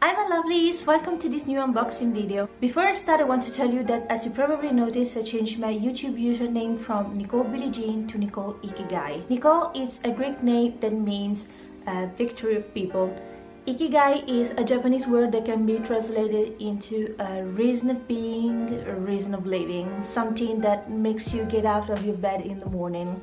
Hi my lovelies, welcome to this new unboxing video. Before I start, I want to tell you that as you probably noticed, I changed my YouTube username from manabilliejean to Nicole Ikigai. Nicole is a Greek name that means victory of people. Ikigai is a Japanese word that can be translated into a reason of being, a reason of living, something that makes you get out of your bed in the morning.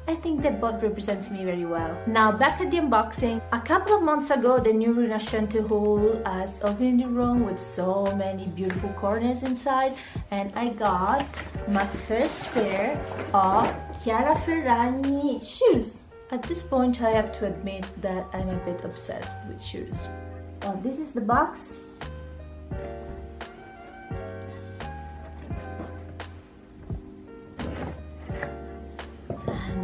I think that both represents me very well. Now back at the unboxing. A couple of months ago, the new Rinascente haul has opened in the room with so many beautiful corners inside, and I got my first pair of Chiara Ferragni shoes. At this point, I have to admit that I'm a bit obsessed with shoes. Oh, this is the box.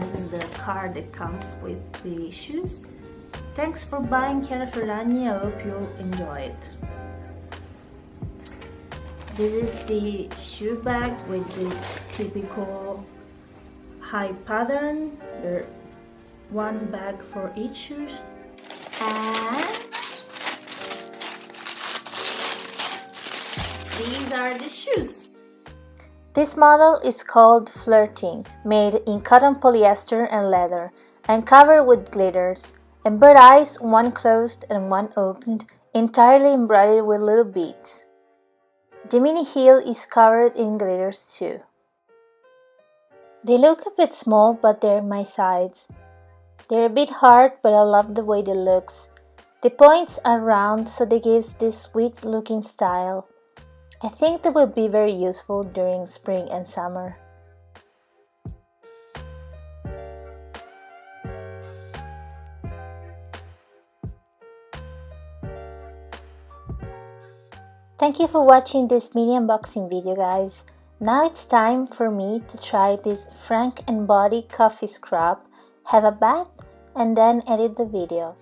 This is the card that comes with the shoes. Thanks for buying Chiara Ferragni. I hope you'll enjoy it. This is the shoe bag with the typical high pattern. There's one bag for each shoe. And these are the shoes. This model is called Flirting, made in cotton polyester and leather, and covered with glitters, and bird eyes, one closed and one opened, entirely embroidered with little beads. The mini heel is covered in glitters too. They look a bit small, but they're my size. They're a bit hard, but I love the way they look. The points are round, so they give this sweet looking style. I think they will be very useful during spring and summer. Thank you for watching this mini unboxing video, guys. Now it's time for me to try this Frank & Body coffee scrub, have a bath, and then edit the video.